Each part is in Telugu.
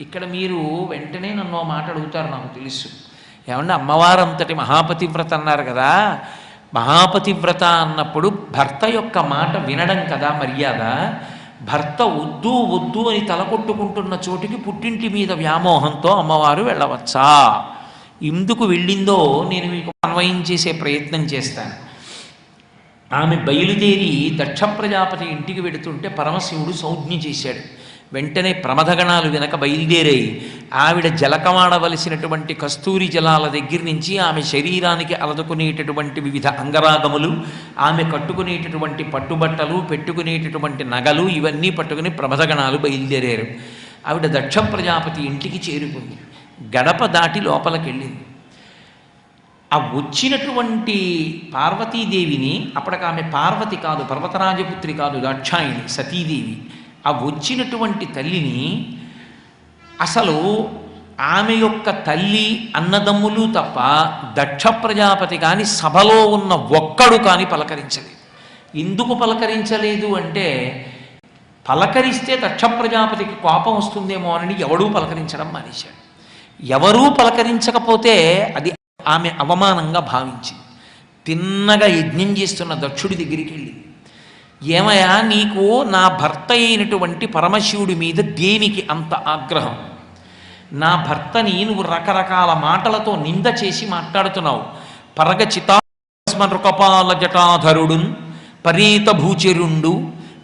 ఇక్కడ మీరు వెంటనే నన్ను ఓ మాట అడుగుతారు, నాకు తెలుసు. ఏమన్నా అమ్మవారు అంతటి మహాపతివ్రత అన్నారు కదా, మహాపతివ్రత అన్నప్పుడు భర్త యొక్క మాట వినడం కదా మర్యాద. భర్త వద్దు వద్దు అని తలకొట్టుకుంటున్న చోటికి పుట్టింటి మీద వ్యామోహంతో అమ్మవారు వెళ్ళవచ్చా? ఎందుకు వెళ్ళిందో నేను మీకు అన్వయం చేసే ప్రయత్నం చేస్తాను. ఆమె బయలుదేరి దక్ష ప్రజాపతి ఇంటికి వెడుతుంటే పరమశివుడు సంజ్ఞ చేశాడు. వెంటనే ప్రమథగణాలు వెనక బయలుదేరాయి. ఆవిడ జలకమాడవలసినటువంటి కస్తూరి జలాల దగ్గర నుంచి ఆమె శరీరానికి అలదుకునేటటువంటి వివిధ అంగరాగములు, ఆమె కట్టుకునేటటువంటి పట్టుబట్టలు, పెట్టుకునేటటువంటి నగలు, ఇవన్నీ పట్టుకుని ప్రమథగణాలు బయలుదేరారు. ఆవిడ దక్ష ప్రజాపతి ఇంటికి చేరుకుంది. గడప దాటి లోపలికెళ్ళింది. ఆ వచ్చినటువంటి పార్వతీదేవిని, అప్పటికి ఆమె పార్వతి కాదు, పర్వతరాజపుత్రి కాదు, దాక్షాయిణి సతీదేవి. ఆ వచ్చినటువంటి తల్లిని అసలు ఆమె యొక్క తల్లి అన్నదమ్ములు తప్ప దక్ష ప్రజాపతి కానీ సభలో ఉన్న ఒక్కడు కానీ పలకరించలేదు. ఎందుకు పలకరించలేదు అంటే, పలకరిస్తే దక్ష ప్రజాపతికి కోపం వస్తుందేమో అని ఎవడూ పలకరించడం మానేశాడు. ఎవరూ పలకరించకపోతే అది ఆమె అవమానంగా భావించింది. తిన్నగా యజ్ఞం చేస్తున్న దక్షుడి దగ్గరికి వెళ్ళి, ఏమయ్యా నీకు నా భర్త అయినటువంటి పరమశివుడి మీద దేనికి అంత ఆగ్రహం? నా భర్తని నువ్వు రకరకాల మాటలతో నింద చేసి మాట్లాడుతున్నావు. పరగ చితాస్మృకపాల జటాధరుడున్ పరీత భూచరుండు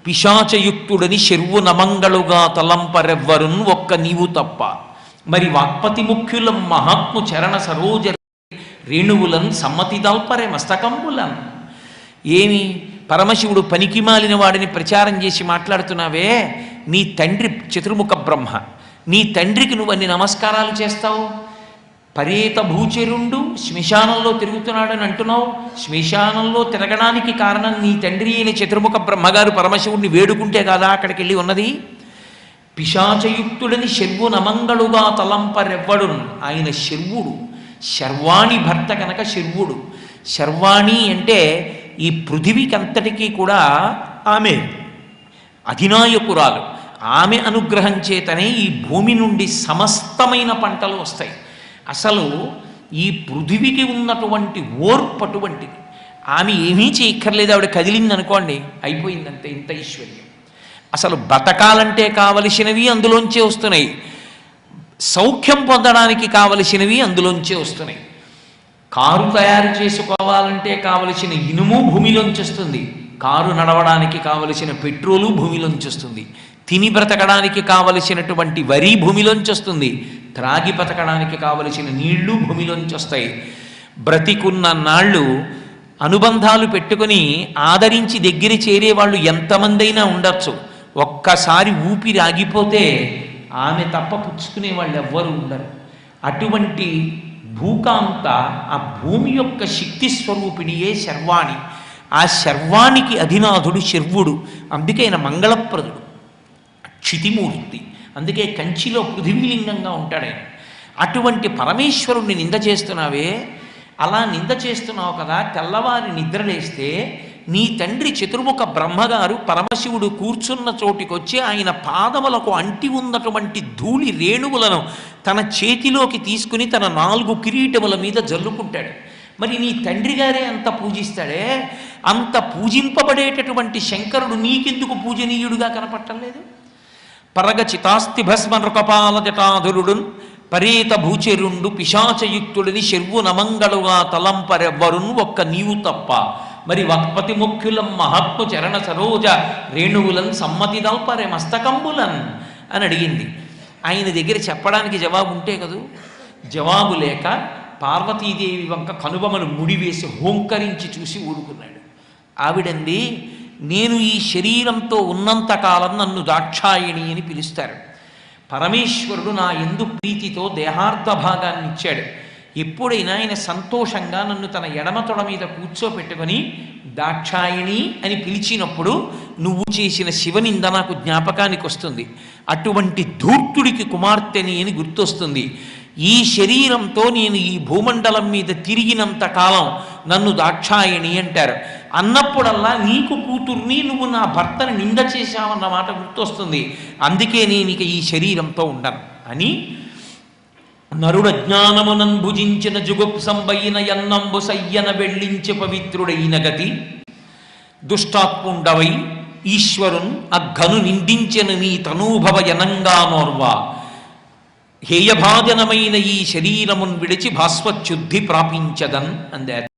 పిశాచయుక్తుడని శర్వు నమంగళుగా తలంపరెవ్వరున్ ఒక్క నీవు తప్ప. మరి వాక్పతి ముఖ్యులం మహాత్ము చరణ సరోజ రేణువులన్ సమ్మతిదల్పరే మస్తకంబులన్. ఏమి పరమశివుడు పనికి మాలిన వాడిని ప్రచారం చేసి మాట్లాడుతున్నావే? నీ తండ్రి చతుర్ముఖ బ్రహ్మ, నీ తండ్రికి నువ్వు అన్ని నమస్కారాలు చేస్తావు. పరేత భూచరుండు శ్మశానంలో తిరుగుతున్నాడని అంటున్నావు. శ్మశానంలో తిరగడానికి కారణం నీ తండ్రి అయిన చతుర్ముఖ బ్రహ్మగారు పరమశివుడిని వేడుకుంటే కాదా అక్కడికి వెళ్ళి ఉన్నది? పిశాచయుక్తుడని శర్వు నమంగళుగా తలంపరెవ్వడు. ఆయన శర్వుడు, శర్వాణి భర్త కనుక శర్వుడు. శర్వాణి అంటే ఈ పృథివీకంతటికీ కూడా ఆమె అధినాయకురాలు. ఆమె అనుగ్రహం చేతనే ఈ భూమి నుండి సమస్తమైన పంటలు వస్తాయి. అసలు ఈ పృథివికి ఉన్నటువంటి ఓర్పు అటువంటిది. ఆమె ఏమీ చేయక్కర్లేదు, ఆవిడ కదిలింది అనుకోండి అయిపోయిందంతే. ఇంత ఐశ్వర్యం. అసలు బతకాలంటే కావలసినవి అందులోంచే వస్తున్నాయి, సౌఖ్యం పొందడానికి కావలసినవి అందులోంచే వస్తున్నాయి. కారు తయారు చేసుకోవాలంటే కావలసిన ఇనుము భూమిలోంచి వస్తుంది, కారు నడవడానికి కావలసిన పెట్రోలు భూమిలోంచి వస్తుంది, తిని బ్రతకడానికి కావలసినటువంటి వరి భూమిలోంచి వస్తుంది, త్రాగి బ్రతకడానికి కావలసిన నీళ్లు భూమిలోంచి వస్తాయి. బ్రతికున్న నాళ్ళు అనుబంధాలు పెట్టుకుని ఆదరించి దగ్గర చేరేవాళ్ళు ఎంతమంది అయినా ఉండొచ్చు. ఒక్కసారి ఊపిరి ఆగిపోతే ఆమె తప్ప పుచ్చుకునే వాళ్ళు ఎవ్వరూ ఉండరు. అటువంటి భూకాంత, ఆ భూమి యొక్క శక్తి స్వరూపిణియే శర్వాణి. ఆ శర్వానికి అధినాథుడు శర్వుడు. అందుకే ఆయన మంగళప్రదుడు, క్షితిమూర్తి. అందుకే కంచిలో పృథివీలింగంగా ఉంటాడు ఆయన. అటువంటి పరమేశ్వరుణ్ణి నింద చేస్తున్నావే, అలా నింద చేస్తున్నావు కదా. తెల్లవారి నిద్రలేస్తే నీ తండ్రి చతుర్ముఖ బ్రహ్మగారు పరమశివుడు కూర్చున్న చోటికొచ్చి ఆయన పాదములకు అంటి ఉన్నటువంటి ధూళి రేణువులను తన చేతిలోకి తీసుకుని తన 4 కిరీటముల మీద జల్లుకుంటాడు. మరి నీ తండ్రి గారే అంత పూజిస్తాడే, అంత పూజింపబడేటటువంటి శంకరుడు నీకెందుకు పూజనీయుడుగా కనపట్టలేదు? పరగ చితాస్తి భస్మ నృకపాల జటాధురుడున్ పరేత భూచరుండు పిశాచయుక్తుడిని శర్వు నమంగళుగా తలంపరెవ్వరున్ ఒక్క నీవు తప్ప. మరి వక్పతి ముఖ్యులం మహాత్ము చరణ సరోజ రేణువులన్ సమ్మతి దల్పరే మస్తకంబులన్ అని అడిగింది. ఆయన దగ్గర చెప్పడానికి జవాబు ఉంటే కదూ. జవాబు లేక పార్వతీదేవి వంక కనుబొమలు ముడివేసి హోంకరించి చూసి ఊరుకున్నాడు. ఆవిడంది, నేను ఈ శరీరంతో ఉన్నంతకాలం నన్ను దాక్షాయిణి అని పిలుస్తారు. పరమేశ్వరుడు నా యందు ప్రీతితో దేహార్థ భాగాన్ని ఇచ్చాడు. ఎప్పుడైనా ఆయన సంతోషంగా నన్ను తన ఎడమ తొడ మీద కూర్చోపెట్టుకొని దాక్షాయిణి అని పిలిచినప్పుడు నువ్వు చేసిన శివనింద నాకు జ్ఞాపకానికి వస్తుంది. అటువంటి ధూర్తుడికి కుమార్తెని అని గుర్తొస్తుంది. ఈ శరీరంతో నేను ఈ భూమండలం మీద తిరిగినంత కాలం నన్ను దాక్షాయిణి అంటారు. అన్నప్పుడల్లా నీకు కూతుర్ని, నువ్వు నా భర్తని నింద చేశావన్న మాట గుర్తొస్తుంది. అందుకే నేను ఇక ఈ శరీరంతో ఉండను అని నరుడజ్ఞానమునన్ భుజించిన జుగుప్సంబైన యన్నంబు సయ్యన వెళ్ళించి పవిత్రుడైన గతి దుష్టాత్ముండవై ఈశ్వరున్ అఘను నిందించిన నీ తనూభవ యనంగానోర్వ హేయభాజనమైన ఈ శరీరమున్ విడిచి భాస్వచ్యుద్ధి ప్రాపించదన్ అందారు.